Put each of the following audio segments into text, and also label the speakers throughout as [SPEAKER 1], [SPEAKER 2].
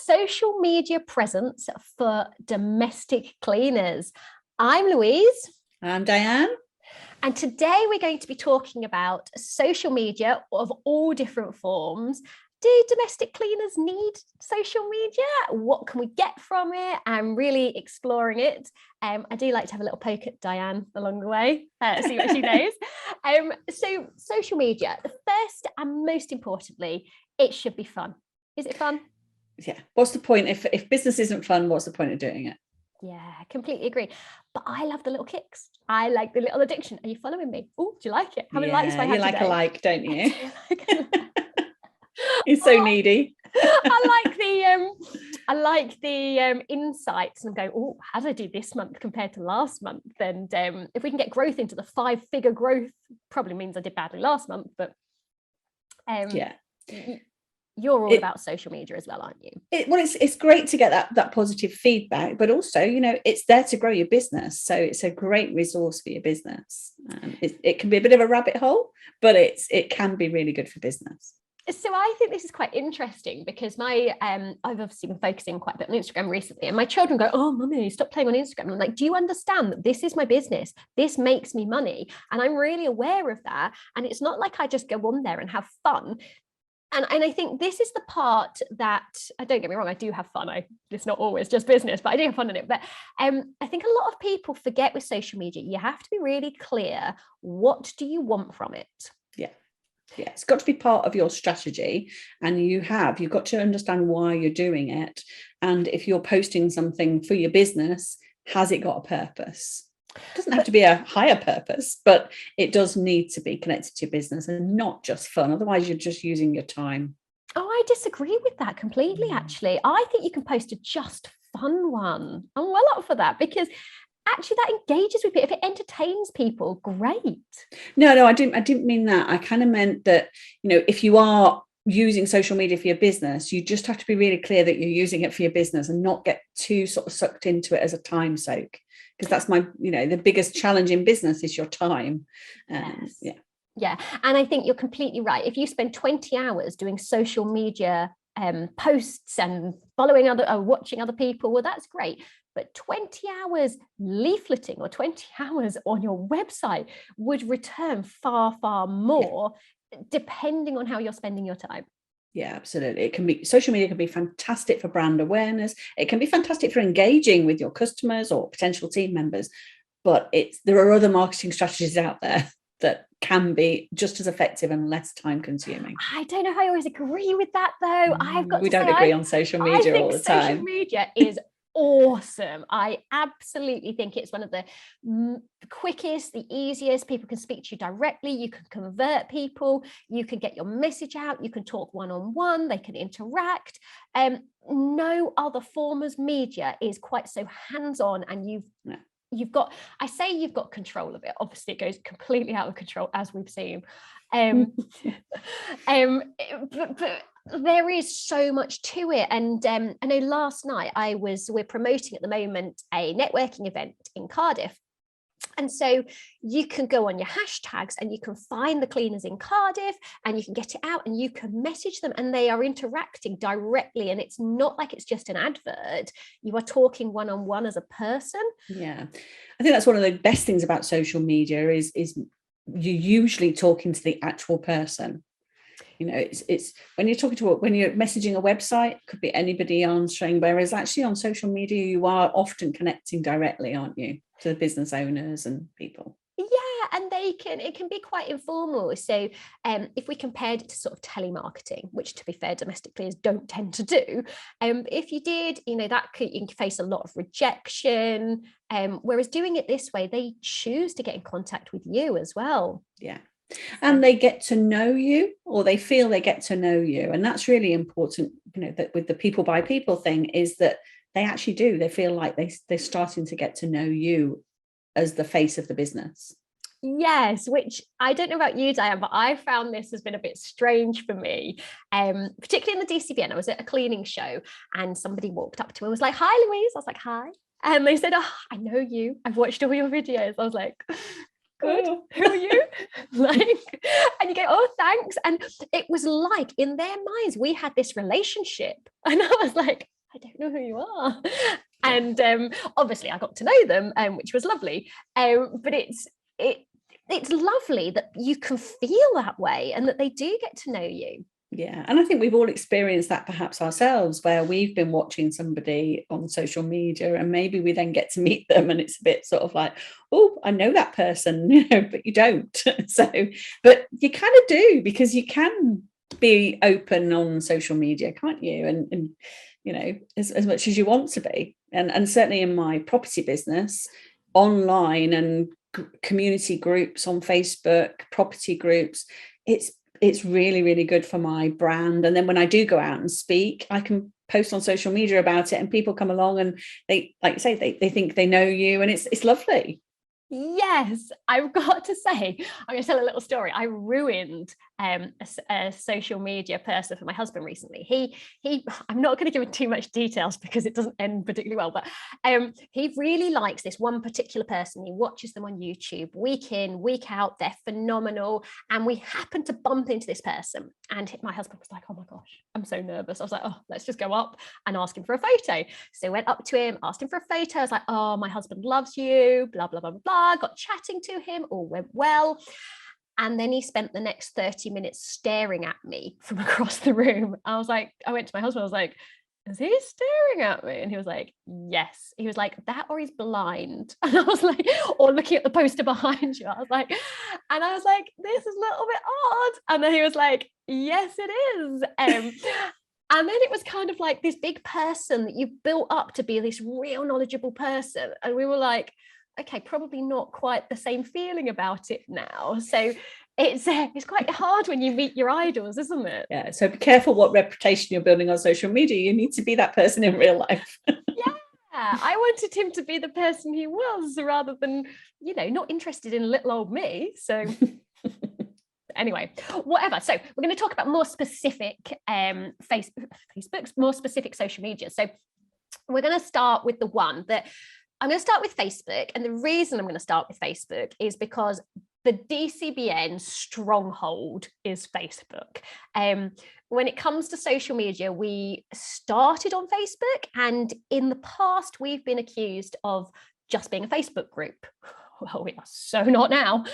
[SPEAKER 1] social media presence for domestic cleaners. I'm Louise.
[SPEAKER 2] I'm Diane.
[SPEAKER 1] And today we're going to be talking about social media of all different forms. Do domestic cleaners need social media? What can we get from it? I'm really exploring it. I do like to have a little poke at Diane along the way, see what she knows. So social media, the first and most importantly, it should be fun. Is it fun?
[SPEAKER 2] Yeah. What's the point? If business isn't fun, what's the point of doing it?
[SPEAKER 1] Yeah, completely agree. But I love the little kicks. I like the little addiction. Are you following me? Oh, do you like it? How many likes do I have
[SPEAKER 2] you like
[SPEAKER 1] today?
[SPEAKER 2] a like, don't you? You're so needy.
[SPEAKER 1] I like the insights, and I'm going, oh, how did I do this month compared to last month? And if we can get growth into the 5-figure growth, probably means I did badly last month. But
[SPEAKER 2] yeah.
[SPEAKER 1] You're all about social media as well, aren't you?
[SPEAKER 2] It's great to get that positive feedback, but also, it's there to grow your business. So it's a great resource for your business. It can be a bit of a rabbit hole, but it can be really good for business.
[SPEAKER 1] So I think this is quite interesting because I've obviously been focusing quite a bit on Instagram recently, and my children go, "Oh, mummy, stop playing on Instagram." And I'm like, "Do you understand that this is my business? This makes me money, and I'm really aware of that. And it's not like I just go on there and have fun." And I think this is the part that, don't get me wrong, I do have fun. It's not always just business, but I do have fun in it. But I think a lot of people forget with social media, you have to be really clear. What do you want from it?
[SPEAKER 2] Yeah, it's got to be part of your strategy, and you've got to understand why you're doing it. And if you're posting something for your business, has it got a purpose? It doesn't have to be a higher purpose, but it does need to be connected to your business and not just fun. Otherwise, you're just using your time.
[SPEAKER 1] Oh, I disagree with that completely, actually. I think you can post a just fun one. I'm well up for that because actually that engages with people. If it entertains people, great.
[SPEAKER 2] No, I didn't mean that. I kind of meant that, if you are using social media for your business, you just have to be really clear that you're using it for your business and not get too sort of sucked into it as a time soak. Because that's the biggest challenge in business is your time.
[SPEAKER 1] Yes. Yeah. And I think you're completely right. If you spend 20 hours doing social media posts and watching other people, well, that's great. But 20 hours leafleting or 20 hours on your website would return far, far more, depending on how you're spending your time.
[SPEAKER 2] Yeah, absolutely. Social media can be fantastic for brand awareness. It can be fantastic for engaging with your customers or potential team members. But there are other marketing strategies out there that can be just as effective and less time consuming.
[SPEAKER 1] I don't know if I always agree with that, though.
[SPEAKER 2] We don't agree on social media all the time.
[SPEAKER 1] Social media is awesome. I absolutely think it's one of the quickest, the easiest. People can speak to you directly. You can convert people. You can get your message out. You can talk one-on-one. They can interact. No other form of media is quite so hands-on, and you've got control of it. Obviously, it goes completely out of control, as we've seen. But there is so much to it. And I know last night we're promoting at the moment a networking event in Cardiff. And so you can go on your hashtags and you can find the cleaners in Cardiff and you can get it out and you can message them and they are interacting directly. And it's not like it's just an advert. You are talking one-on-one as a person.
[SPEAKER 2] Yeah. I think that's one of the best things about social media is you're usually talking to the actual person. It's when you're messaging a website, could be anybody answering, whereas actually on social media, you are often connecting directly, aren't you, to the business owners and people.
[SPEAKER 1] Yeah, and it can be quite informal. So if we compared it to sort of telemarketing, which to be fair, domestic cleaners don't tend to do, if you did, you can face a lot of rejection. Whereas doing it this way, they choose to get in contact with you as well.
[SPEAKER 2] Yeah. And they get to know you, or they feel they get to know you. And that's really important, that with the people by people thing, is that they actually do. They feel like they're starting to get to know you as the face of the business.
[SPEAKER 1] Yes, which I don't know about you, Diane, but I found this has been a bit strange for me, particularly in the DCBN. I was at a cleaning show and somebody walked up to me and was like, "Hi, Louise." I was like, "Hi." And they said, "Oh, I know you. I've watched all your videos." I was like, "Good. Who are you?" And you go, "Oh, thanks." And it was like in their minds, we had this relationship. And I was like, know who you are. And obviously I got to know them, which was lovely. But it's lovely that you can feel that way and that they do get to know you.
[SPEAKER 2] Yeah, and I think we've all experienced that perhaps ourselves, where we've been watching somebody on social media and maybe we then get to meet them and it's a bit sort of like, oh, I know that person, but you don't. So, but you kind of do, because you can be open on social media, can't you? And as much as you want to be. And certainly in my property business, online and community groups on Facebook, property groups, it's really, really good for my brand. And then when I do go out and speak, I can post on social media about it and people come along and they, like you say, they think they know you, and it's lovely.
[SPEAKER 1] Yes, I've got to say, I'm going to tell a little story. I ruined a social media person for my husband recently. He I'm not going to give too much details because it doesn't end particularly well, but he really likes this one particular person. He watches them on YouTube week in, week out. They're phenomenal. And we happened to bump into this person. And my husband was like, oh my gosh, I'm so nervous. I was like, oh, let's just go up and ask him for a photo. So I went up to him, asked him for a photo. I was like, oh, my husband loves you, blah, blah, blah, blah, blah. Got chatting to him, all went well. And then he spent the next 30 minutes staring at me from across the room. I went to my husband, I was like, is he staring at me? And he was like, yes. He was like, that or he's blind. And I was like, or looking at the poster behind you. I was like, this is a little bit odd. And then he was like, yes, it is. And then it was kind of like this big person that you've built up to be this real knowledgeable person. And we were like, okay, probably not quite the same feeling about it now. So it's quite hard when you meet your idols, isn't it?
[SPEAKER 2] Yeah. So be careful what reputation you're building on social media. You need to be that person in real life.
[SPEAKER 1] Yeah. I wanted him to be the person he was, rather than, not interested in little old me. So anyway, whatever. So we're going to talk about more specific Facebook's more specific social media. So we're going to start with the one that I'm going to start with Facebook. And the reason I'm going to start with Facebook is because the DCBN stronghold is Facebook. When it comes to social media, we started on Facebook, and in the past, we've been accused of just being a Facebook group. Well, we are so not now.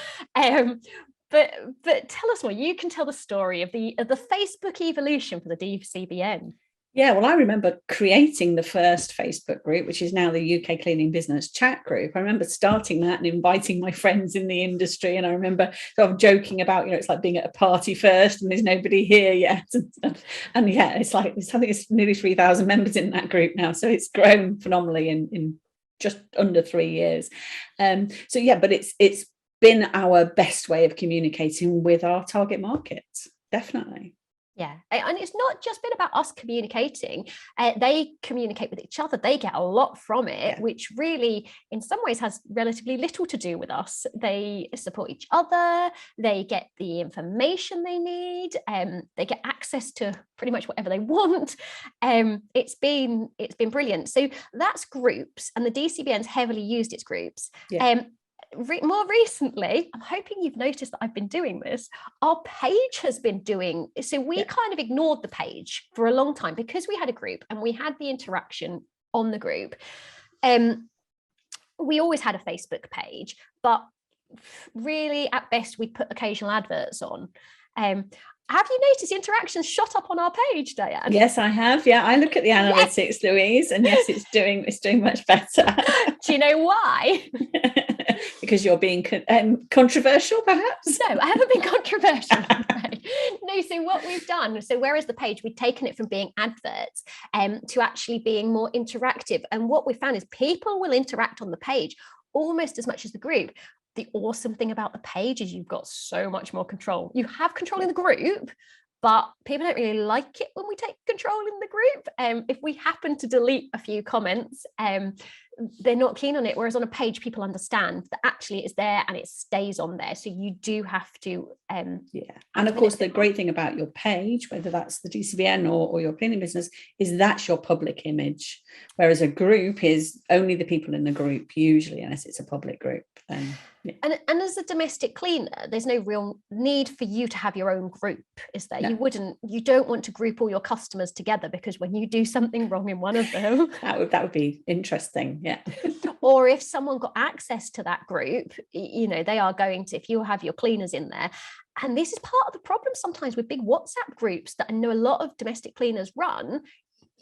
[SPEAKER 1] But tell us more. You can tell the story of the Facebook evolution for the DCBN.
[SPEAKER 2] Yeah, well, I remember creating the first Facebook group, which is now the UK Cleaning Business Chat Group. I remember starting that and inviting my friends in the industry. And I remember sort of joking about, it's like being at a party first and there's nobody here yet and stuff. And yeah, I think it's nearly 3,000 members in that group now. So it's grown phenomenally in just under 3 years. So yeah, but it's been our best way of communicating with our target market, definitely.
[SPEAKER 1] Yeah, and it's not just been about us communicating. They communicate with each other. They get a lot from it, which really, in some ways, has relatively little to do with us. They support each other. They get the information they need. They get access to pretty much whatever they want. It's been brilliant. So that's groups, and the DCBN's heavily used its groups. Yeah. More recently, I'm hoping you've noticed that I've been doing this. Our page has been doing so. We kind of ignored the page for a long time because we had a group and we had the interaction on the group. We always had a Facebook page, but really, at best, we put occasional adverts on. Have you noticed interactions shot up on our page, Diane?
[SPEAKER 2] Yes, I have. Yeah, I look at the analytics, Louise, and yes, it's doing much better.
[SPEAKER 1] Do you know why?
[SPEAKER 2] Because you're being controversial, perhaps?
[SPEAKER 1] No, I haven't been controversial. No, so what we've done, so whereas the page, we've taken it from being adverts to actually being more interactive. And what we found is people will interact on the page almost as much as the group. The awesome thing about the page is you've got so much more control. You have control in the group, but people don't really like it when we take control in the group. If we happen to delete a few comments, they're not keen on it. Whereas on a page, people understand that actually it's there and it stays on there. So you do have to. And
[SPEAKER 2] of course, the great thing about your page, whether that's the DCBN or your cleaning business, is that's your public image. Whereas a group is only the people in the group, usually, unless it's a public group.
[SPEAKER 1] And as a domestic cleaner, there's no real need for you to have your own group, is there?
[SPEAKER 2] No.
[SPEAKER 1] You don't want to group all your customers together, because when you do something wrong in one of them,
[SPEAKER 2] that would be interesting. Yeah.
[SPEAKER 1] or if someone got access to that group, they are going to, if you have your cleaners in there. And this is part of the problem sometimes with big WhatsApp groups that I know a lot of domestic cleaners run.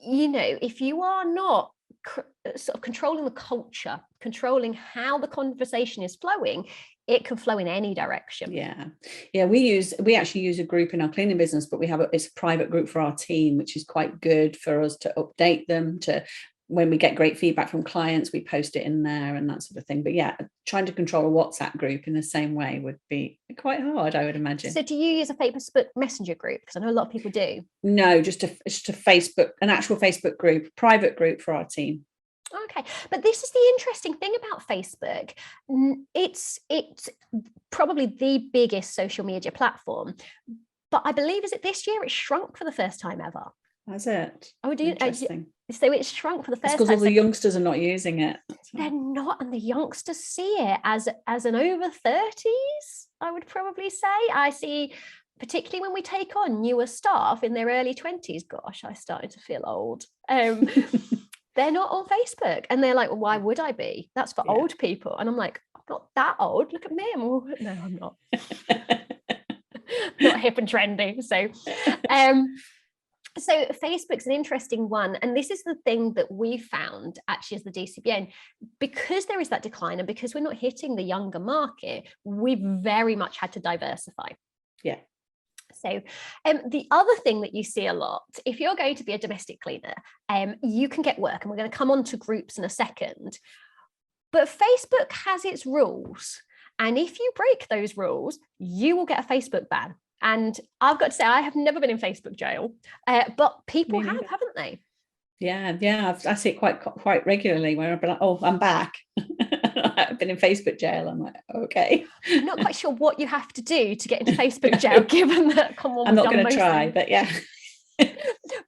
[SPEAKER 1] If you are not sort of controlling the culture, controlling how the conversation is flowing, it can flow in any direction.
[SPEAKER 2] Yeah, we actually use a group in our cleaning business, but it's a private group for our team, which is quite good for us to update them. To when we get great feedback from clients, we post it in there and that sort of thing. But yeah, trying to control a WhatsApp group in the same way would be quite hard, I would imagine.
[SPEAKER 1] So do you use a Facebook Messenger group? Because I know a lot of people do.
[SPEAKER 2] No, just a Facebook, an actual Facebook group, private group for our team.
[SPEAKER 1] Okay, but this is the interesting thing about Facebook. It's probably the biggest social media platform, but I believe, is it this year, it shrunk for the first time ever?
[SPEAKER 2] Has it?
[SPEAKER 1] Oh,
[SPEAKER 2] interesting.
[SPEAKER 1] So it's shrunk for the first time.
[SPEAKER 2] Because all the youngsters are not using it.
[SPEAKER 1] They're not, and the youngsters see it as an over 30s, I would probably say. I see, particularly when we take on newer staff in their early 20s. Gosh, I started to feel old. They're not on Facebook, and they're like, well, why would I be? That's for old people. And I'm like, I'm not that old. Look at me. No, I'm not. Not hip and trendy. So Facebook's an interesting one. And this is the thing that we found actually as the DCBN, because there is that decline and because we're not hitting the younger market, we've very much had to diversify.
[SPEAKER 2] Yeah.
[SPEAKER 1] So the other thing that you see a lot, if you're going to be a domestic cleaner, you can get work, and we're going to come on to groups in a second, but Facebook has its rules. And if you break those rules, you will get a Facebook ban. And I've got to say, I have never been in Facebook jail, but people have, haven't they?
[SPEAKER 2] Yeah, I see it quite regularly where I've been like, oh, I'm back. I've been in Facebook jail. I'm like, okay.
[SPEAKER 1] I'm not quite sure what you have to do to get into Facebook jail, given that
[SPEAKER 2] I'm not going to try, but yeah.
[SPEAKER 1] But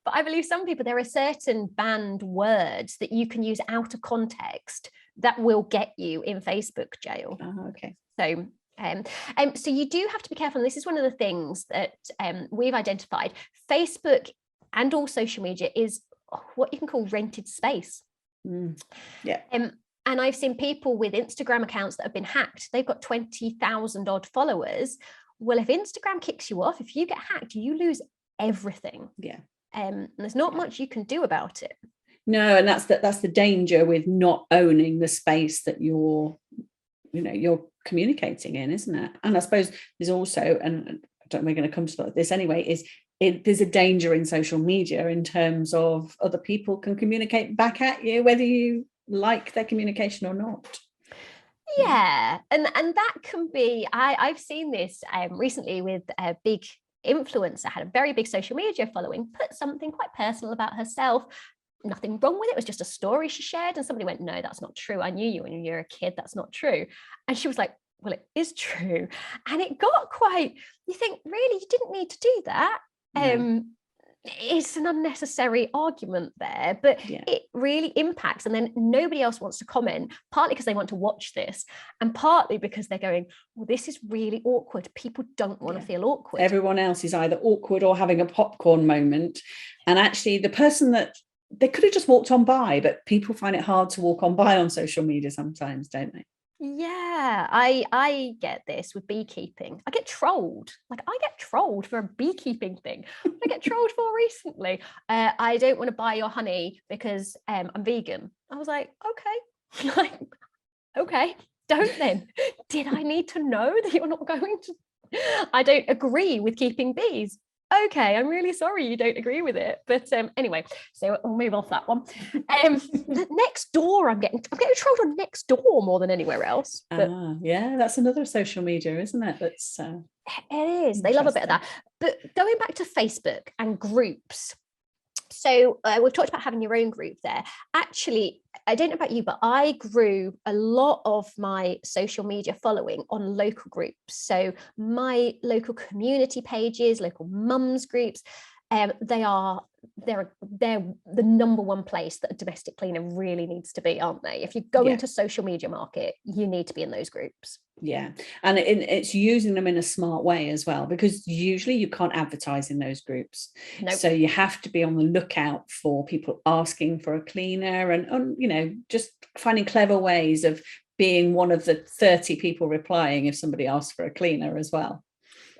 [SPEAKER 1] I believe some people, there are certain banned words that you can use out of context that will get you in Facebook jail.
[SPEAKER 2] Oh, okay.
[SPEAKER 1] So so you do have to be careful. And this is one of the things that we've identified. Facebook and all social media is what you can call rented space.
[SPEAKER 2] Yeah.
[SPEAKER 1] And I've seen people with Instagram accounts that have been hacked. They've got 20,000 odd followers. Well, if Instagram kicks you off, if you get hacked, you lose everything.
[SPEAKER 2] Yeah.
[SPEAKER 1] There's not much you can do about it.
[SPEAKER 2] No, and that's the danger with not owning the space that you're communicating in, isn't it? And I suppose there's also, and I don't know, we're going to come to this anyway, there's a danger in social media in terms of other people can communicate back at you, whether you like their communication or not.
[SPEAKER 1] Yeah, and that can be, I've seen this recently with a big influencer, had a very big social media following, put something quite personal about herself. Nothing wrong with it. It was just a story she shared, and somebody went, no, that's not true. I knew you when you were a kid. That's not true. And she was like, well, it is true. And it got quite, you think, really, you didn't need to do that. No. It's an unnecessary argument there, but it really impacts. And then nobody else wants to comment, partly because they want to watch this, and partly because they're going, well, this is really awkward. People don't want to feel awkward.
[SPEAKER 2] Everyone else is either awkward or having a popcorn moment. And actually the person that they could have just walked on by, but people find it hard to walk on by on social media sometimes, don't they?
[SPEAKER 1] Yeah, I get this with beekeeping. I get trolled. Like, I get trolled for a beekeeping thing. I get trolled for recently. I don't want to buy your honey because I'm vegan. I was like, okay, like, okay, don't then. Did I need to know that you're not going to? I don't agree with keeping bees. Okay, I'm really sorry you don't agree with it, but anyway, so we'll move off that one. Next door, I'm getting trolled on next door more than anywhere else. But
[SPEAKER 2] yeah, that's another social media, isn't it? That's
[SPEAKER 1] it is. They love a bit of that. But going back to Facebook and groups. So we've talked about having your own group there. Actually, I don't know about you, but I grew a lot of my social media following on local groups. So my local community pages, local mums groups, they're the number one place that a domestic cleaner really needs to be, aren't they? If you're going to social media market, you need to be in those groups.
[SPEAKER 2] Yeah, and it's using them in a smart way as well, because usually you can't advertise in those groups.
[SPEAKER 1] Nope.
[SPEAKER 2] So you have to be on the lookout for people asking for a cleaner, and you know, just finding clever ways of being one of the 30 people replying if somebody asks for a cleaner as well.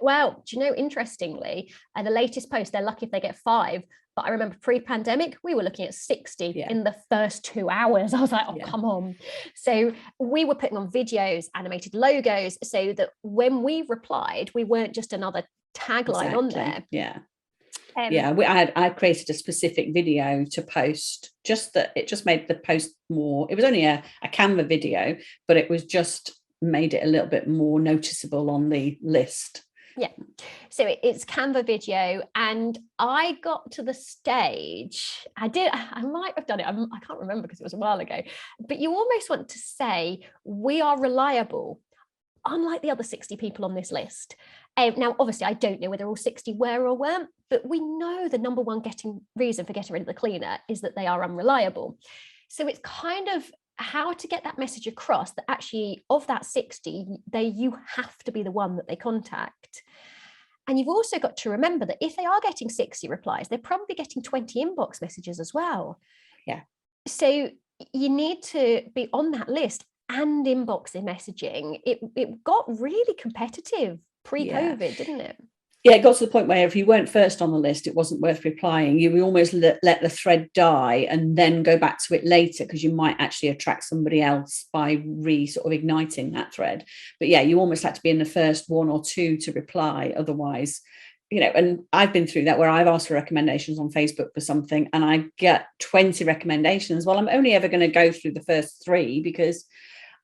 [SPEAKER 1] Well, do you know, interestingly, the latest post, they're lucky if they get 5. But I remember pre-pandemic, we were looking at 60 in the first 2 hours. I was like, oh, come on. So we were putting on videos, animated logos, so that when we replied, we weren't just another tagline on there.
[SPEAKER 2] Yeah. I created a specific video to post, just that it just made the post more, it was only a Canva video, but it was just made it a little bit more noticeable on the list.
[SPEAKER 1] Yeah, so it's Canva video, and I got to the stage, I might have done it, I can't remember because it was a while ago, but you almost want to say, we are reliable, unlike the other 60 people on this list. Now, obviously, I don't know whether all 60 were or weren't, but we know the number one reason for getting rid of the cleaner is that they are unreliable. So it's kind of how to get that message across that actually of that 60, you have to be the one that they contact. And you've also got to remember that if they are getting 60 replies, they're probably getting 20 inbox messages as well.
[SPEAKER 2] Yeah.
[SPEAKER 1] So you need to be on that list and inbox in messaging. It got really competitive pre-COVID, didn't it?
[SPEAKER 2] Yeah, it got to the point where if you weren't first on the list, it wasn't worth replying. You almost let the thread die and then go back to it later, because you might actually attract somebody else by sort of igniting that thread. But yeah, you almost had to be in the first 1 or 2 to reply. Otherwise, you know, and I've been through that where I've asked for recommendations on Facebook for something and I get 20 recommendations. Well, I'm only ever going to go through the first 3 because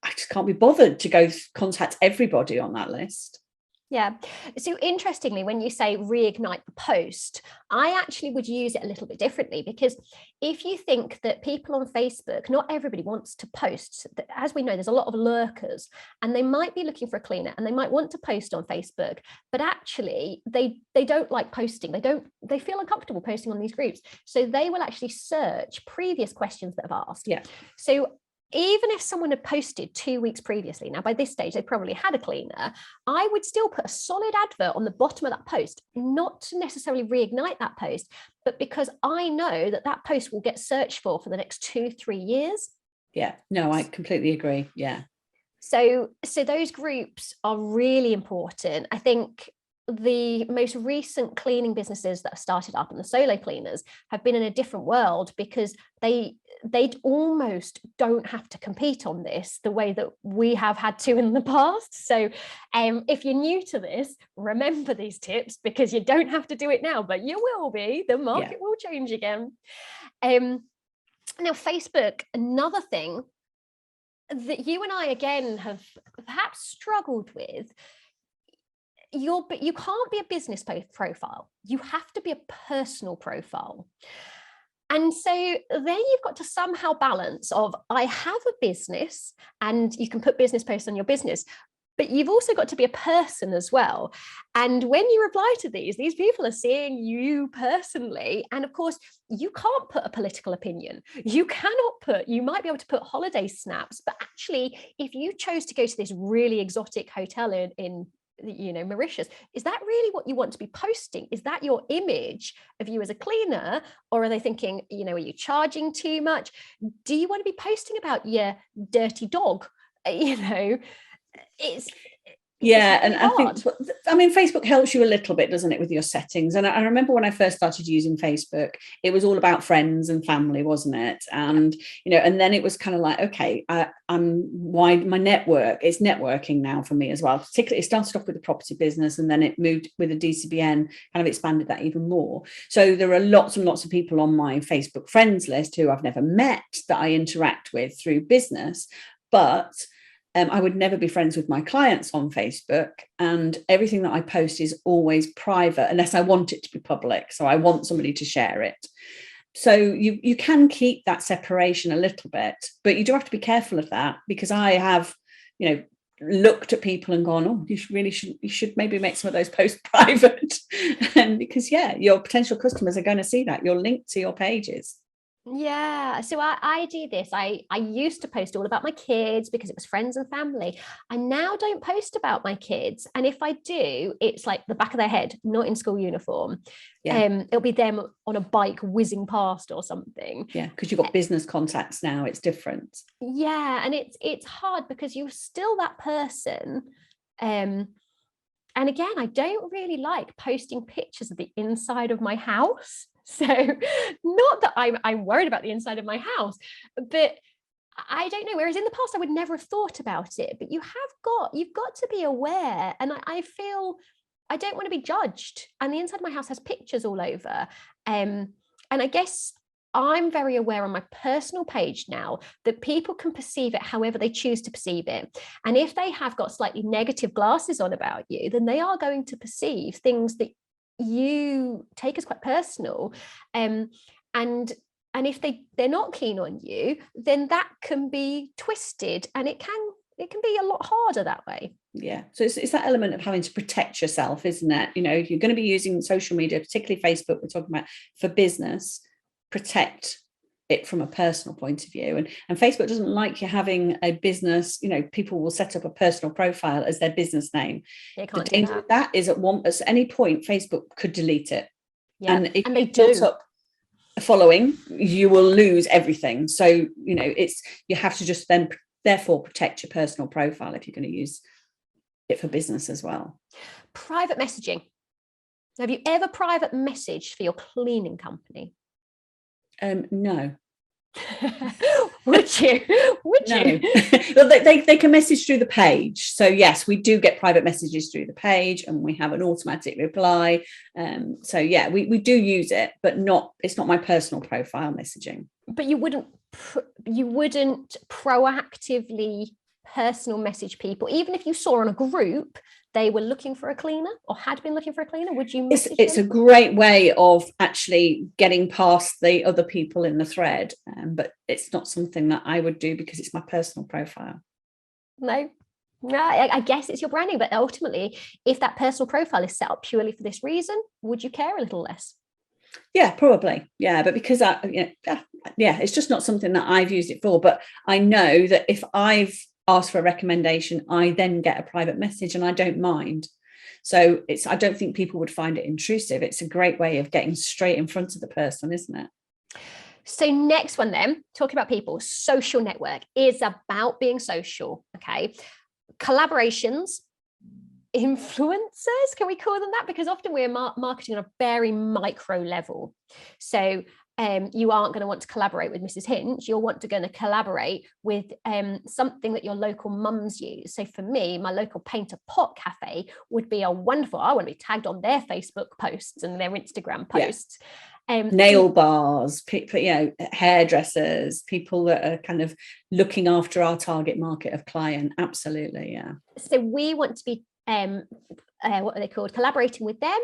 [SPEAKER 2] I just can't be bothered to go contact everybody on that list.
[SPEAKER 1] Yeah. So interestingly, when you say reignite the post, I actually would use it a little bit differently, because if you think that people on Facebook, not everybody wants to post, as we know, there's a lot of lurkers and they might be looking for a cleaner and they might want to post on Facebook, but actually they don't like posting. They feel uncomfortable posting on these groups. So they will actually search previous questions that have asked.
[SPEAKER 2] Yeah.
[SPEAKER 1] So even if someone had posted 2 weeks previously, now by this stage they probably had a cleaner, I would still put a solid advert on the bottom of that post, not to necessarily reignite that post, but because I know that post will get searched for the next 2-3 years.
[SPEAKER 2] Yeah, no, I completely agree. Yeah.
[SPEAKER 1] So those groups are really important. I think the most recent cleaning businesses that have started up and the solo cleaners have been in a different world, because they almost don't have to compete on this the way that we have had to in the past. So if you're new to this, remember these tips, because you don't have to do it now, but you will be. The market will change again. Now, Facebook, another thing that you and I again have perhaps struggled with, but you can't be a business profile. You have to be a personal profile. And so then you've got to somehow balance of, I have a business, and you can put business posts on your business, but you've also got to be a person as well. And when you reply to these people are seeing you personally. And of course, you can't put a political opinion. You might be able to put holiday snaps, but actually, if you chose to go to this really exotic hotel in Mauritius, is that really what you want to be posting? Is that your image of you as a cleaner? Or are they thinking, are you charging too much? Do you want to be posting about your dirty dog? And I think, Facebook helps you a little bit, doesn't it, with your settings? And I remember when I first started using Facebook, it was all about friends and family, wasn't it? And, and then it was kind of like, okay, I'm wide, my network, it's networking now for me as well. Particularly, it started off with the property business and then it moved with a DCBN, kind of expanded that even more. So there are lots and lots of people on my Facebook friends list who I've never met that I interact with through business, but I would never be friends with my clients on Facebook, and everything that I post is always private unless I want it to be public. So I want somebody to share it. So you can keep that separation a little bit, but you do have to be careful of that, because I have,
[SPEAKER 2] looked at people and gone, oh, you should maybe make some of those posts private. And because your potential customers are going to see that you're linked to your pages.
[SPEAKER 1] Yeah, so I do this. I used to post all about my kids because it was friends and family. I now don't post about my kids, and if I do, it's like the back of their head, not in school uniform. It'll be them on a bike whizzing past or something.
[SPEAKER 2] Yeah, because you've got business contacts now, it's different.
[SPEAKER 1] Yeah, and it's hard because you're still that person. And again, I don't really like posting pictures of the inside of my house. So not that I'm worried about the inside of my house, but I don't know. Whereas in the past, I would never have thought about it. But you've got to be aware. And I feel I don't want to be judged. And the inside of my house has pictures all over. And I guess I'm very aware on my personal page now that people can perceive it however they choose to perceive it. And if they have got slightly negative glasses on about you, then they are going to perceive things that you take as quite personal. And if they're not keen on you, then that can be twisted, and it can be a lot harder that way.
[SPEAKER 2] Yeah, so it's that element of having to protect yourself, isn't it? If you're going to be using social media, particularly Facebook, we're talking about for business, protect it from a personal point of view. And Facebook doesn't like you having a business, people will set up a personal profile as their business name. The danger with that is at any point Facebook could delete it.
[SPEAKER 1] Yeah,
[SPEAKER 2] and if
[SPEAKER 1] they do
[SPEAKER 2] built up a following, you will lose everything. So you have to just then therefore protect your personal profile if you're going to use it for business as well.
[SPEAKER 1] Private messaging. Have you ever private messaged for your cleaning company?
[SPEAKER 2] No.
[SPEAKER 1] Would you?
[SPEAKER 2] Well, they can message through the page. So yes, we do get private messages through the page, and we have an automatic reply. So yeah, we do use it, but it's not my personal profile messaging.
[SPEAKER 1] But you wouldn't proactively personal message people, even if you saw on a group they were looking for a cleaner or had been looking for a cleaner? Would you message
[SPEAKER 2] it's
[SPEAKER 1] them?
[SPEAKER 2] A great way of actually getting past the other people in the thread, but it's not something that I would do because it's my personal profile.
[SPEAKER 1] No, I guess it's your branding, but ultimately, if that personal profile is set up purely for this reason, would you care a little less?
[SPEAKER 2] Yeah, probably. Yeah, but because it's just not something that I've used it for. But I know that if I've asked for a recommendation, I then get a private message, and I don't mind. So I don't think people would find it intrusive. It's a great way of getting straight in front of the person, isn't it?
[SPEAKER 1] So next one then, talking about people, social network is about being social. Okay. Collaborations, influencers, can we call them that? Because often we're marketing on a very micro level. So you aren't going to want to collaborate with Mrs. Hinch. You'll want to collaborate with something that your local mums use. So for me, my local painter pot cafe would be I want to be tagged on their Facebook posts and their Instagram posts. Yeah.
[SPEAKER 2] Nail bars, people, hairdressers, people that are kind of looking after our target market of client. Absolutely, yeah.
[SPEAKER 1] So we want to be what are they called? Collaborating with them,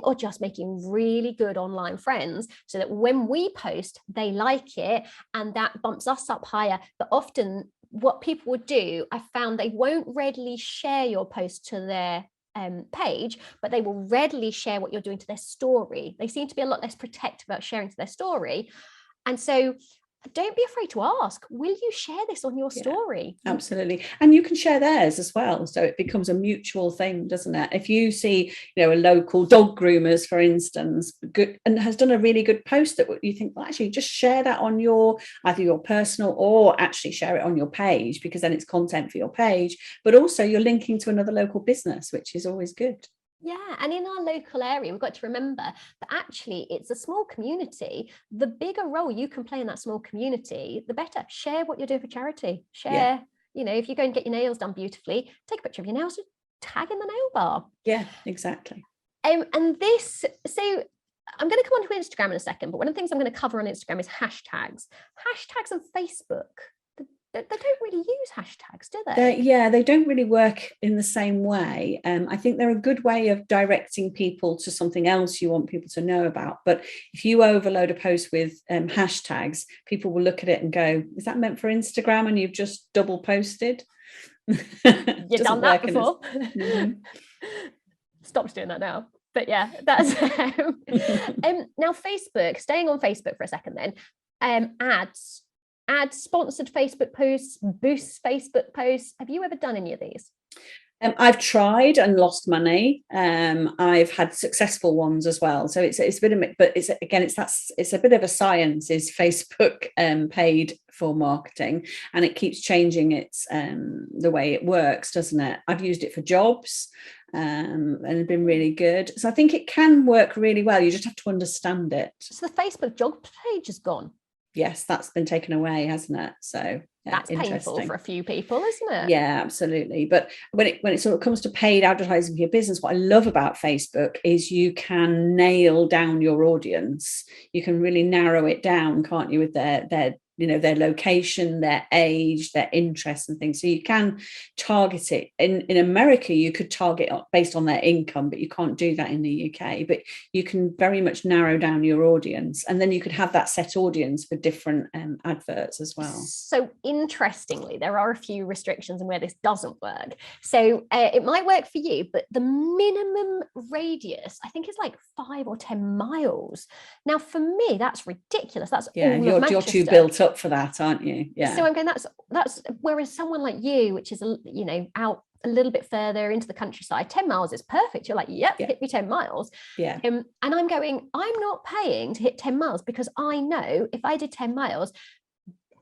[SPEAKER 1] or just making really good online friends so that when we post, they like it and that bumps us up higher. But often what people would do, I found they won't readily share your post to their page, but they will readily share what you're doing to their story. They seem to be a lot less protective about sharing to their story. And so don't be afraid to ask, will you share this on your story?
[SPEAKER 2] Yeah, absolutely. And you can share theirs as well. So it becomes a mutual thing, doesn't it? If you see, a local dog groomers, for instance, good and has done a really good post that you think, well, actually just share that on either your personal or actually share it on your page, because then it's content for your page, but also you're linking to another local business, which is always good.
[SPEAKER 1] Yeah, and in our local area, we've got to remember that actually it's a small community. The bigger role you can play in that small community, the better. Share what you're doing for charity. Share, if you go and get your nails done beautifully, take a picture of your nails, tag in the nail bar.
[SPEAKER 2] Yeah, exactly.
[SPEAKER 1] So I'm going to come on to Instagram in a second, but one of the things I'm going to cover on Instagram is hashtags. Hashtags on Facebook. They don't really use hashtags, do they?
[SPEAKER 2] They don't really work in the same way. I think they're a good way of directing people to something else you want people to know about. But if you overload a post with hashtags, people will look at it and go, is that meant for Instagram and you've just double posted?
[SPEAKER 1] You've done that before. Stopped doing that now. But yeah, that's now Facebook, staying on Facebook for a second then, ads, sponsored Facebook posts, boost Facebook posts. Have you ever done any of these?
[SPEAKER 2] I've tried and lost money. I've had successful ones as well. So it's a bit of, but it's a bit of a science. Is Facebook paid for marketing, and it keeps changing its the way it works, doesn't it? I've used it for jobs, and been really good. So I think it can work really well. You just have to understand it.
[SPEAKER 1] So the Facebook jobs page is gone.
[SPEAKER 2] Yes, that's been taken away, hasn't it? So
[SPEAKER 1] yeah, that's painful for a few people, isn't it?
[SPEAKER 2] Yeah, absolutely. But when it sort of comes to paid advertising for your business, what I love about Facebook is you can nail down your audience. You can really narrow it down, can't you, with their their location, their age, their interests and things. So you can target it. In America, you could target based on their income, but you can't do that in the UK. But you can very much narrow down your audience, and then you could have that set audience for different adverts as well.
[SPEAKER 1] So interestingly, there are a few restrictions in where this doesn't work. So it might work for you, but the minimum radius, I think, is like 5 or 10 miles. Now, for me, that's ridiculous. That's all of Manchester.
[SPEAKER 2] You're too built up for that, aren't you? Yeah.
[SPEAKER 1] So I'm going, that's whereas someone like you, which is out a little bit further into the countryside, 10 miles is perfect. You're like, yep, hit me 10 miles.
[SPEAKER 2] Yeah.
[SPEAKER 1] And I'm going, I'm not paying to hit 10 miles because I know if I did 10 miles,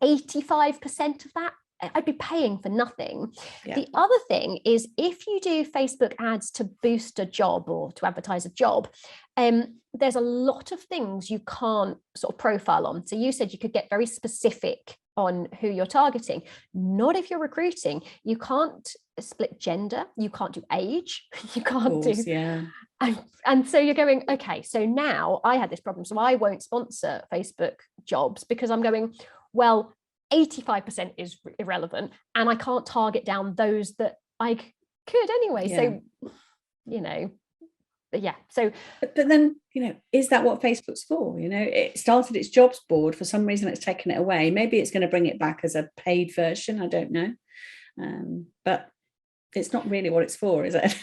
[SPEAKER 1] 85% of that I'd be paying for nothing. Yeah. The other thing is, if you do Facebook ads to boost a job or to advertise a job, there's a lot of things you can't sort of profile on. So you said you could get very specific on who you're targeting. Not if you're recruiting. You can't split gender. You can't do age. You can't do.
[SPEAKER 2] Yeah.
[SPEAKER 1] And so you're going, okay, so now I had this problem. So I won't sponsor Facebook jobs because I'm going, well, 85% is irrelevant and I can't target down those that I could anyway. Yeah. So, but yeah. So,
[SPEAKER 2] but then, is that what Facebook's for? It started its jobs board. For some reason, it's taken it away. Maybe it's going to bring it back as a paid version. I don't know. But it's not really what it's for, is it?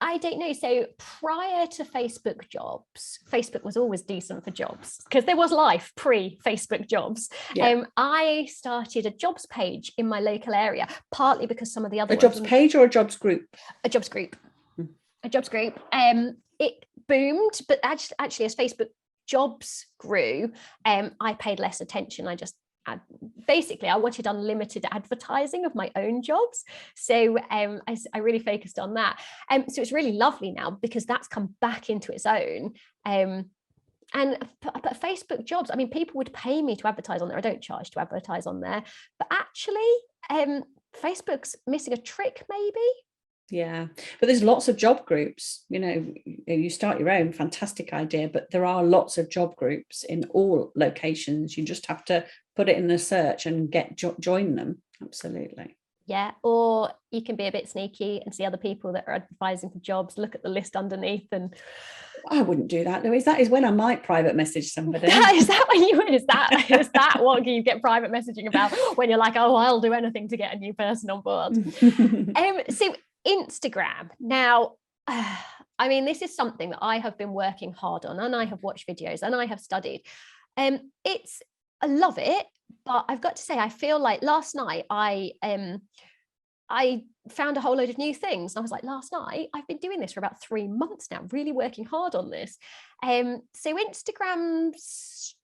[SPEAKER 1] I don't know. So prior to Facebook jobs, Facebook was always decent for jobs because there was life pre-Facebook jobs. Yeah. I started a jobs page in my local area, partly because some of the other
[SPEAKER 2] jobs page or a jobs group?
[SPEAKER 1] A jobs group. A jobs group. It boomed, but actually as Facebook jobs grew, I paid less attention. I wanted unlimited advertising of my own jobs. So I really focused on that. So it's really lovely now because that's come back into its own. But Facebook jobs, I mean, people would pay me to advertise on there. I don't charge to advertise on there. But actually, Facebook's missing a trick, maybe.
[SPEAKER 2] Yeah, but there's lots of job groups. You start your own, fantastic idea, but there are lots of job groups in all locations. You just have to put it in the search and join them. Absolutely.
[SPEAKER 1] Yeah, or you can be a bit sneaky and see other people that are advertising for jobs, look at the list underneath. And
[SPEAKER 2] I wouldn't do that, Louise. That is when I might private message somebody.
[SPEAKER 1] Is that when you would? Is that what you get private messaging about when you're like, oh, I'll do anything to get a new person on board? So Instagram. Now, I mean, this is something that I have been working hard on, and I have watched videos and I have studied. I love it, but I've got to say, I feel like last night I found a whole load of new things. And I was like, last night, I've been doing this for about 3 months now, really working hard on this. So Instagram's,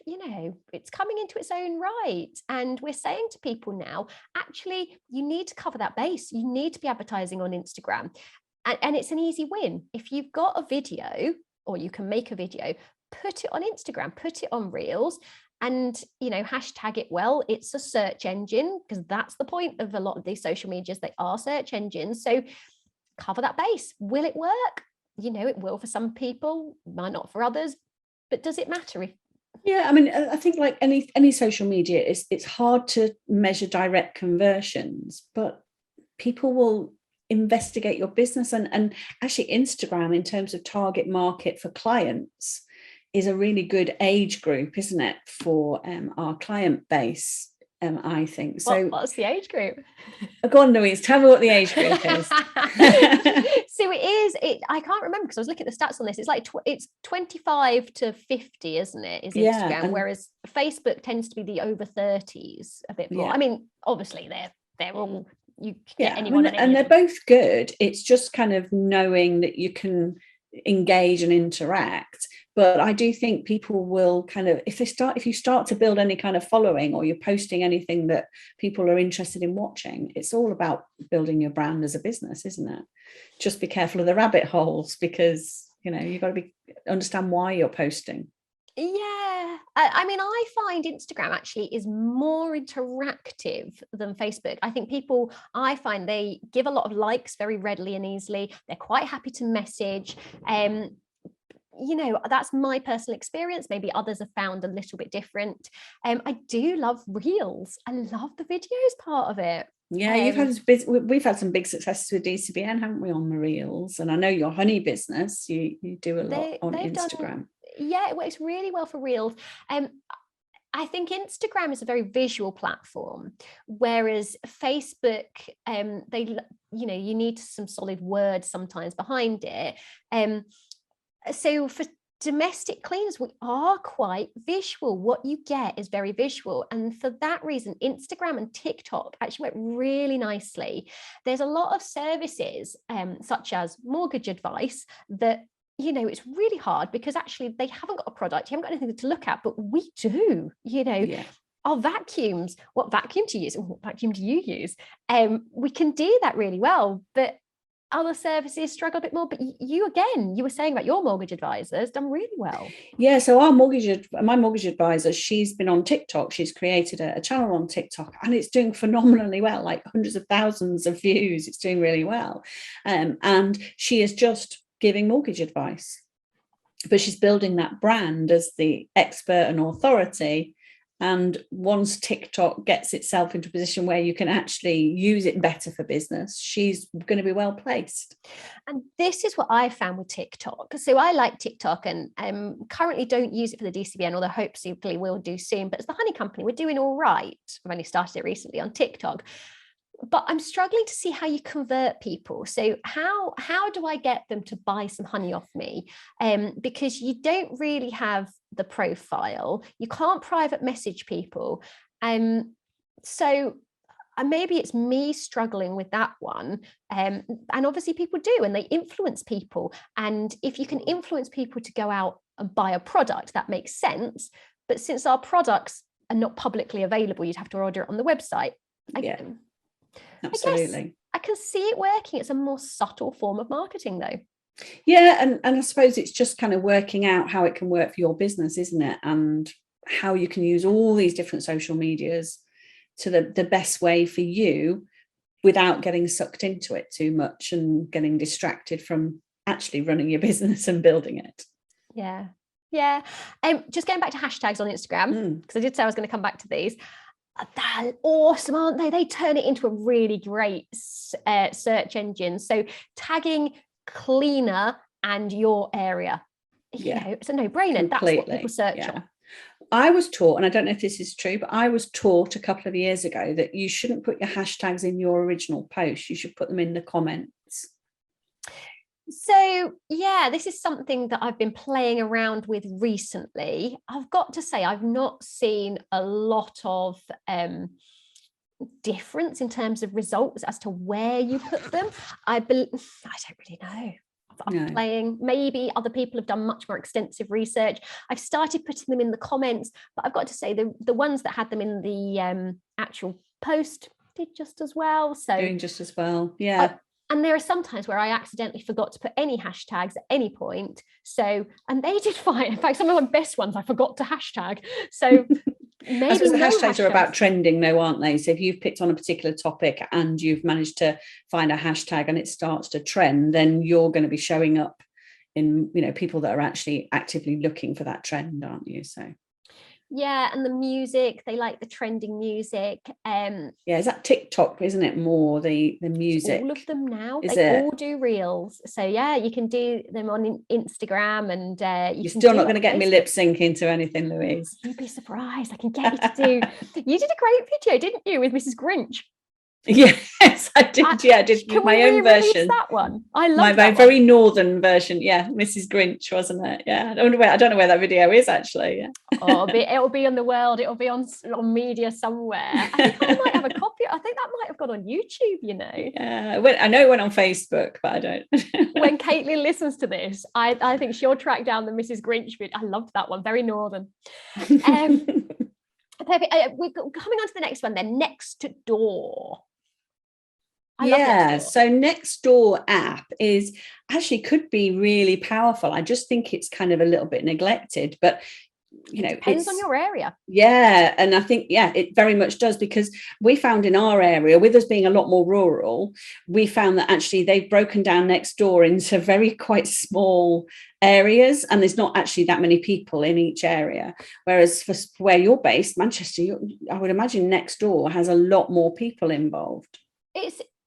[SPEAKER 1] it's coming into its own right. And we're saying to people now, actually, you need to cover that base. You need to be advertising on Instagram. And it's an easy win. If you've got a video, or you can make a video, put it on Instagram, put it on Reels, and hashtag it well. It's a search engine, because that's the point of a lot of these social medias. They are search engines. So cover that base. Will it work? It will for some people, might not for others. But does it matter?
[SPEAKER 2] Yeah, I mean, I think like any social media, it's hard to measure direct conversions, but people will investigate your business, and actually Instagram, in terms of target market for clients, is a really good age group, isn't it, for our client base. I think. So
[SPEAKER 1] what's the age group?
[SPEAKER 2] Go on, Louise, tell me what the age group is.
[SPEAKER 1] So I can't remember because I was looking at the stats on this. It's like it's 25 to 50, isn't it? Is Instagram, whereas Facebook tends to be the over 30s a bit more. I mean, obviously they're all, you get anyone,
[SPEAKER 2] and they're both good. It's just kind of knowing that you can engage and interact. But I do think people will kind of, if you start to build any kind of following, or you're posting anything that people are interested in watching, it's all about building your brand as a business, isn't it? Just be careful of the rabbit holes, because you've got to understand why you're posting.
[SPEAKER 1] Yeah, I mean, I find Instagram actually is more interactive than Facebook. I think I find they give a lot of likes very readily and easily. They're quite happy to message. That's my personal experience. Maybe others have found a little bit different. I do love Reels. I love the videos part of it.
[SPEAKER 2] Yeah, we've had some big successes with DCBN, haven't we, on the Reels? And I know your honey business, you do a lot on Instagram.
[SPEAKER 1] It works really well for Reels. I think Instagram is a very visual platform, whereas Facebook, you need some solid words sometimes behind it. So for domestic cleaners, we are quite visual. What you get is very visual. And for that reason, Instagram and TikTok actually work really nicely. There's a lot of services, such as mortgage advice, that it's really hard because actually they haven't got a product, you haven't got anything to look at, but we do, Our vacuums, what vacuum do you use? What vacuum do you use? We can do that really well, but other services struggle a bit more. But you were saying about your mortgage advisors done really well.
[SPEAKER 2] Yeah, so my mortgage advisor, she's been on TikTok. She's created a channel on TikTok, and it's doing phenomenally well, like hundreds of thousands of views. It's doing really well. And she is just giving mortgage advice, but she's building that brand as the expert and authority. And once TikTok gets itself into a position where you can actually use it better for business, she's going to be well placed.
[SPEAKER 1] And this is what I found with TikTok. So I like TikTok, and currently don't use it for the DCBN, although hopefully we'll do soon. But as the honey company, we're doing all right. I've only started it recently on TikTok. But I'm struggling to see how you convert people. So how do I get them to buy some honey off me? Because you don't really have the profile. You can't private message people. So maybe it's me struggling with that one. And obviously people do, and they influence people. And if you can influence people to go out and buy a product, that makes sense. But since our products are not publicly available, you'd have to order it on the website.
[SPEAKER 2] Absolutely.
[SPEAKER 1] I can see it working. It's a more subtle form of marketing, though.
[SPEAKER 2] Yeah, and I suppose it's just kind of working out how it can work for your business, isn't it? And how you can use all these different social medias to the best way for you, without getting sucked into it too much and getting distracted from actually running your business and building it.
[SPEAKER 1] Yeah. Just going back to hashtags on Instagram, because I did say I was going to come back to these. They're awesome, aren't they? They turn it into a really great search engine. So tagging cleaner and your area, it's a no-brainer. Completely. That's what people search on.
[SPEAKER 2] I was taught, and I don't know if this is true, but I was taught a couple of years ago that you shouldn't put your hashtags in your original post. You should put them in the comments.
[SPEAKER 1] So, this is something that I've been playing around with recently. I've got to say, I've not seen a lot of difference in terms of results as to where you put them. I don't really know. I'm playing. Maybe other people have done much more extensive research. I've started putting them in the comments, but I've got to say the ones that had them in the actual post did just as well. So
[SPEAKER 2] doing just as well. Yeah.
[SPEAKER 1] And there are some times where I accidentally forgot to put any hashtags at any point. And they did fine. In fact, some of my best ones I forgot to hashtag. So maybe
[SPEAKER 2] I suppose the hashtags are about trending though, aren't they? So if you've picked on a particular topic and you've managed to find a hashtag and it starts to trend, then you're going to be showing up in, people that are actually actively looking for that trend, aren't you? So
[SPEAKER 1] Yeah, and the music, they like the trending music.
[SPEAKER 2] Yeah, is that TikTok, isn't it, more the music?
[SPEAKER 1] All of them now,
[SPEAKER 2] Is
[SPEAKER 1] they
[SPEAKER 2] it?
[SPEAKER 1] all do reels. So yeah, you can do them on Instagram, and you
[SPEAKER 2] You're
[SPEAKER 1] can
[SPEAKER 2] still
[SPEAKER 1] do
[SPEAKER 2] not
[SPEAKER 1] it
[SPEAKER 2] going
[SPEAKER 1] on
[SPEAKER 2] to get me
[SPEAKER 1] Facebook.
[SPEAKER 2] lip syncing to anything, Louise.
[SPEAKER 1] You'd be surprised. I can get you to do. You did a great video, didn't you, with Mrs. Grinch?
[SPEAKER 2] Yes, I did. Yeah, I did
[SPEAKER 1] Can we
[SPEAKER 2] my own
[SPEAKER 1] re-release
[SPEAKER 2] version.
[SPEAKER 1] that one? I
[SPEAKER 2] My
[SPEAKER 1] love
[SPEAKER 2] very,
[SPEAKER 1] that one.
[SPEAKER 2] very northern version. Yeah, Mrs. Grinch, wasn't it? Yeah, I don't know where that video is actually. Yeah.
[SPEAKER 1] Oh, it'll be on the world. It'll be on media somewhere. I think I might have a copy. I think that might have gone on YouTube. You know.
[SPEAKER 2] Yeah, I know it went on Facebook, but I don't.
[SPEAKER 1] When Caitlin listens to this, I think she'll track down the Mrs. Grinch video. I loved that one. Very northern. Perfect. We're coming on to the next one then. Next Door. I love Nextdoor.
[SPEAKER 2] So Nextdoor app is actually could be really powerful. I just think it's kind of a little bit neglected, but you know,
[SPEAKER 1] it depends on your area.
[SPEAKER 2] Yeah, and I think it very much does, because we found in our area, with us being a lot more rural, we found that actually they've broken down Nextdoor into very quite small areas, and there's not actually that many people in each area. Whereas for where you're based, Manchester, I would imagine Nextdoor has a lot more people involved.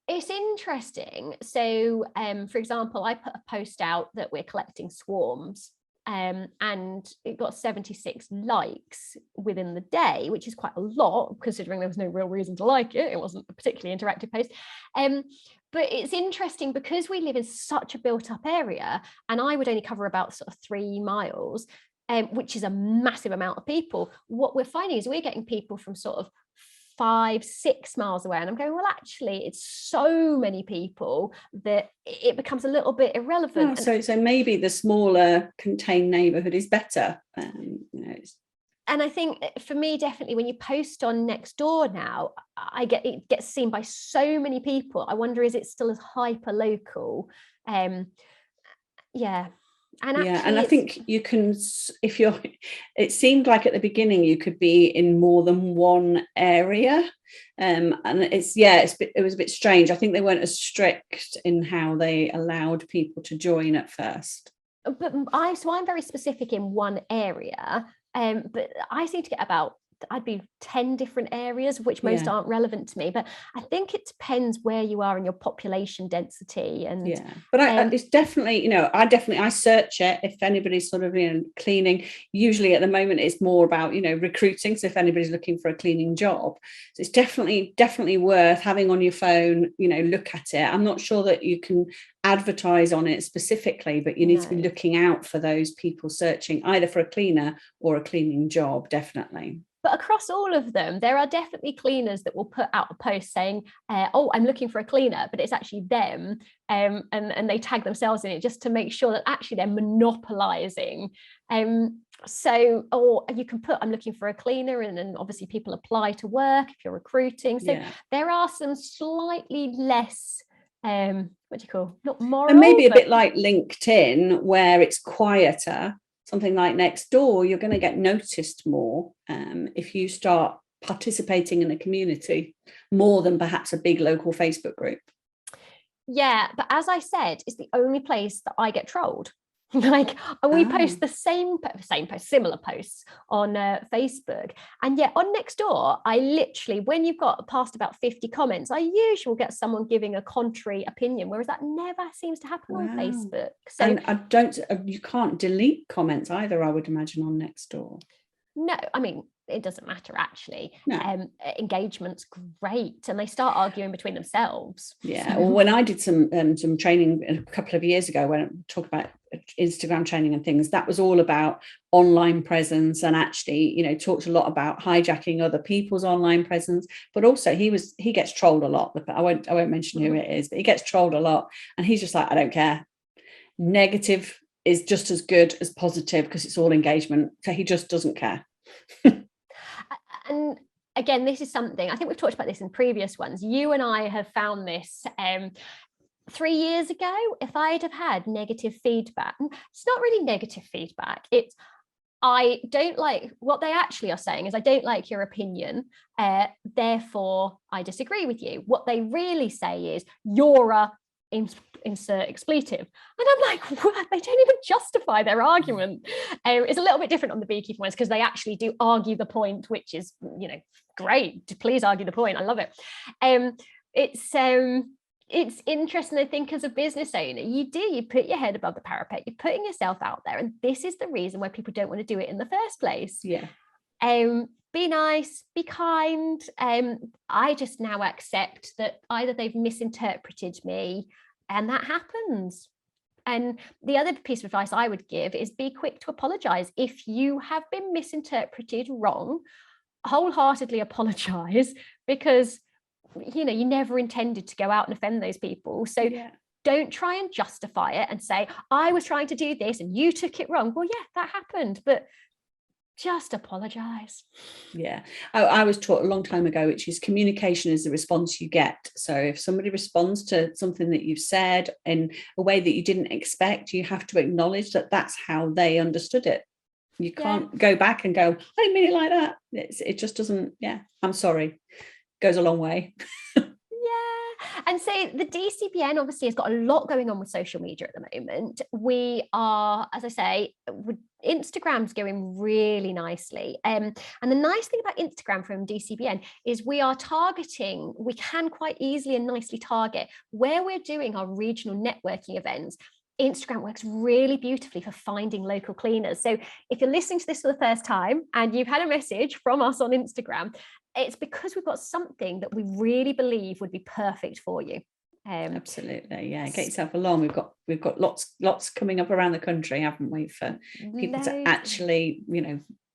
[SPEAKER 1] It's interesting. So, for example, I put a post out that we're collecting swarms, and it got 76 likes within the day, which is quite a lot considering there was no real reason to like it. It wasn't a particularly interactive post. But it's interesting because we live in such a built-up area, and I would only cover about sort of 3 miles, which is a massive amount of people. What we're finding is we're getting people from sort of 5-6 miles away, and I'm going, well, actually it's so many people that it becomes a little bit irrelevant.
[SPEAKER 2] So maybe the smaller contained neighborhood is better.
[SPEAKER 1] And I think for me, definitely when you post on Nextdoor now, it gets seen by so many people. I wonder, is it still as hyper local?
[SPEAKER 2] And I think you can, it seemed like at the beginning you could be in more than one area, and it was a bit strange. I think they weren't as strict in how they allowed people to join at first.
[SPEAKER 1] But I'm very specific in one area, but I seem to get about, I'd be 10 different areas, which most aren't relevant to me. But I think it depends where you are in your population density. And
[SPEAKER 2] but it's definitely, I search it if anybody's sort of cleaning. Usually at the moment it's more about recruiting. So if anybody's looking for a cleaning job, so it's definitely worth having on your phone. Look at it. I'm not sure that you can advertise on it specifically, but you need to be looking out for those people searching either for a cleaner or a cleaning job. Definitely.
[SPEAKER 1] But across all of them, there are definitely cleaners that will put out a post saying, oh, I'm looking for a cleaner, but it's actually them. And they tag themselves in it just to make sure that actually they're monopolizing. Or you can put, I'm looking for a cleaner, and then obviously people apply to work if you're recruiting. So there are some slightly less, what do you call, not moral.
[SPEAKER 2] And maybe a bit like LinkedIn, where it's quieter. Something like Nextdoor, you're going to get noticed more if you start participating in a community more than perhaps a big local Facebook group.
[SPEAKER 1] Yeah, but as I said, it's the only place that I get trolled. Like we post the same post, similar posts on Facebook, and yet on Nextdoor, I literally, when you've got past about 50 comments, I usually will get someone giving a contrary opinion, whereas that never seems to happen on Facebook. So,
[SPEAKER 2] and you can't delete comments either, I would imagine, on Nextdoor.
[SPEAKER 1] No, I mean, it doesn't matter actually.
[SPEAKER 2] No.
[SPEAKER 1] Engagement's great, and they start arguing between themselves.
[SPEAKER 2] Yeah. Well, when I did some training a couple of years ago, when I talk about Instagram training and things, that was all about online presence, and actually, talked a lot about hijacking other people's online presence. But also, he gets trolled a lot. I won't mention who it is, but he gets trolled a lot, and he's just like, I don't care. Negative is just as good as positive because it's all engagement. So he just doesn't care.
[SPEAKER 1] And again, this is something, I think we've talked about this in previous ones. You and I have found this 3 years ago. If I'd have had negative feedback, it's not really negative feedback. It's, I don't like what they actually are saying is, I don't like your opinion, therefore I disagree with you. What they really say is, you're a insert expletive. And I'm like, what? They don't even justify their argument. It's a little bit different on the beekeeping ones, because they actually do argue the point, which is, great. Please argue the point. I love it. It's interesting, I think, as a business owner, you put your head above the parapet, you're putting yourself out there, and this is the reason why people don't want to do it in the first place.
[SPEAKER 2] Yeah.
[SPEAKER 1] Be nice, be kind. I just now accept that either they've misinterpreted me, and that happens. And the other piece of advice I would give is be quick to apologize. If you have been misinterpreted wrong, wholeheartedly apologize, because you never intended to go out and offend those people. So don't try and justify it and say, I was trying to do this and you took it wrong. Well, yeah, that happened, but just apologize.
[SPEAKER 2] Yeah. I was taught a long time ago, which is communication is the response you get. So if somebody responds to something that you've said in a way that you didn't expect, you have to acknowledge that that's how they understood it. You can't go back and go, I didn't mean it like that. It just doesn't. Yeah, I'm sorry. Goes a long way.
[SPEAKER 1] And so the DCBN obviously has got a lot going on with social media at the moment. We are, as I say, Instagram's going really nicely. And the nice thing about Instagram from DCBN is we can quite easily and nicely target where we're doing our regional networking events. Instagram works really beautifully for finding local cleaners. So if you're listening to this for the first time and you've had a message from us on Instagram, it's because we've got something that we really believe would be perfect for you.
[SPEAKER 2] Absolutely, yeah. Get yourself along. We've got lots coming up around the country, haven't we, for people to actually,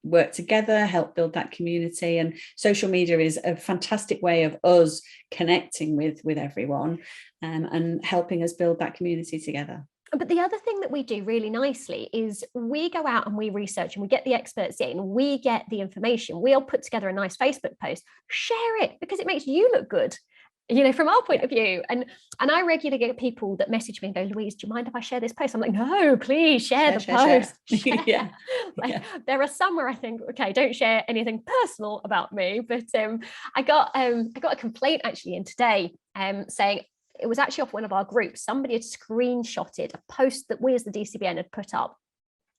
[SPEAKER 2] work together, help build that community. And social media is a fantastic way of us connecting with everyone, and helping us build that community together.
[SPEAKER 1] But the other thing that we do really nicely is we go out and we research and we get the experts in, we get the information, we'll put together a nice Facebook post, share it, because it makes you look good, from our point of view. And I regularly get people that message me and go, Louise, do you mind if I share this post? I'm like, no, please share the post.
[SPEAKER 2] Share.
[SPEAKER 1] There are some where I think, okay, don't share anything personal about me. But I got a complaint actually in today saying, it was actually off one of our groups. Somebody had screenshotted a post that we as the DCBN had put up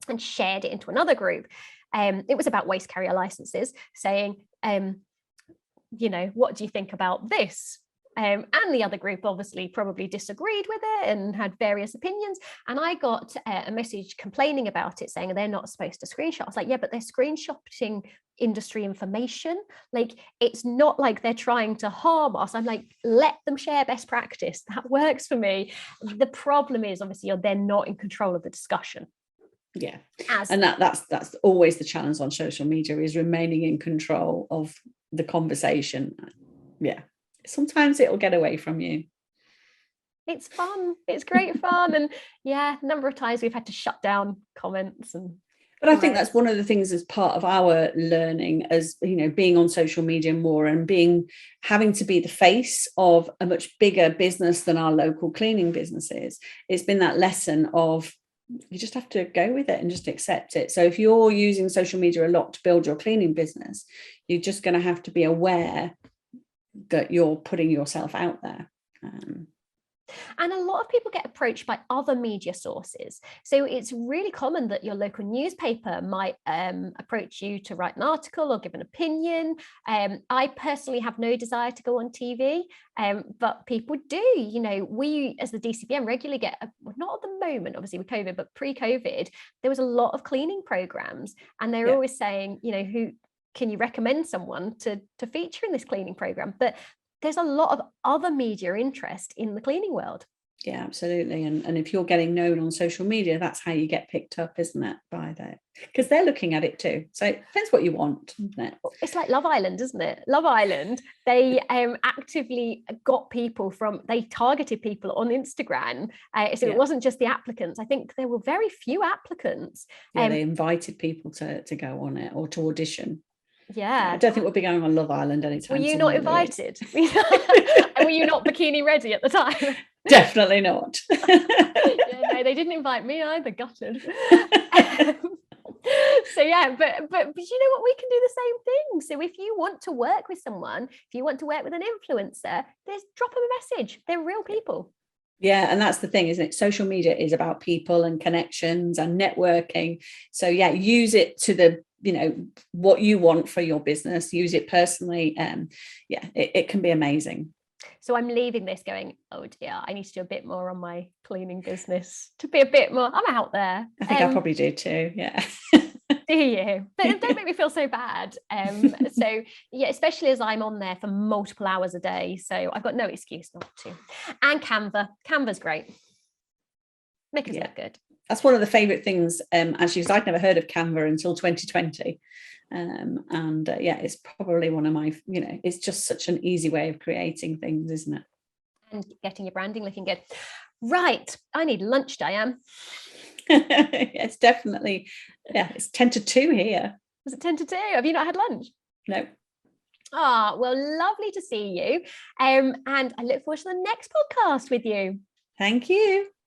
[SPEAKER 1] and shared it into another group. It was about waste carrier licenses, saying, what do you think about this? And the other group obviously probably disagreed with it and had various opinions. And I got a message complaining about it, saying they're not supposed to screenshot. I was like, yeah, but they're screenshotting industry information. Like, it's not like they're trying to harm us. I'm like, let them share best practice. That works for me. The problem is, obviously, you're then not in control of the discussion.
[SPEAKER 2] Yeah. And that's always the challenge on social media, is remaining in control of the conversation. Yeah. Sometimes it'll get away from you.
[SPEAKER 1] It's fun. It's great fun. And a number of times we've had to shut down comments.
[SPEAKER 2] But I think that's one of the things as part of our learning, as being on social media more and having to be the face of a much bigger business than our local cleaning businesses. It's been that lesson of, you just have to go with it and just accept it. So if you're using social media a lot to build your cleaning business, you're just going to have to be aware that you're putting yourself out there.
[SPEAKER 1] And a lot of people get approached by other media sources. So it's really common that your local newspaper might approach you to write an article or give an opinion. I personally have no desire to go on TV, but people do. We as the DCBN regularly get, not at the moment, obviously with COVID, but pre-COVID, there was a lot of cleaning programs, and they're always saying, who can you recommend someone to feature in this cleaning program? But there's a lot of other media interest in the cleaning world.
[SPEAKER 2] Yeah, absolutely. And if you're getting known on social media, that's how you get picked up, isn't it? By that, because they're looking at it too. So it depends what you want, isn't it?
[SPEAKER 1] It's like Love Island, isn't it? Love Island, they actively they targeted people on Instagram. So it wasn't just the applicants. I think there were very few applicants.
[SPEAKER 2] They invited people to go on it or to audition.
[SPEAKER 1] Yeah.
[SPEAKER 2] I don't think we'll be going on Love Island anytime soon.
[SPEAKER 1] Were you not invited? And were you not bikini ready at the time?
[SPEAKER 2] Definitely not.
[SPEAKER 1] No, they didn't invite me either. Gutted. So but you know what? We can do the same thing. So if you want to work with someone, if you want to work with an influencer, drop them a message. They're real people.
[SPEAKER 2] Yeah, and that's the thing, isn't it? Social media is about people and connections and networking. So yeah, use it to the, what you want for your business. Use it personally. Yeah, it can be amazing.
[SPEAKER 1] So I'm leaving this going, oh dear, I need to do a bit more on my cleaning business to be a bit more, I'm out there.
[SPEAKER 2] I think I probably do too. Yeah.
[SPEAKER 1] Do you? But don't make me feel so bad. So yeah, especially as I'm on there for multiple hours a day. So I've got no excuse not to. And Canva's great. Make us look good.
[SPEAKER 2] That's one of the favorite things, actually, because I'd never heard of Canva until 2020. Yeah, it's probably one of my, it's just such an easy way of creating things, isn't it?
[SPEAKER 1] And getting your branding looking good. Right. I need lunch, Diane.
[SPEAKER 2] It's definitely, it's 10 to 2 here.
[SPEAKER 1] Was it 10 to 2? Have you not had lunch?
[SPEAKER 2] No.
[SPEAKER 1] Ah, well, lovely to see you. And I look forward to the next podcast with you.
[SPEAKER 2] Thank you.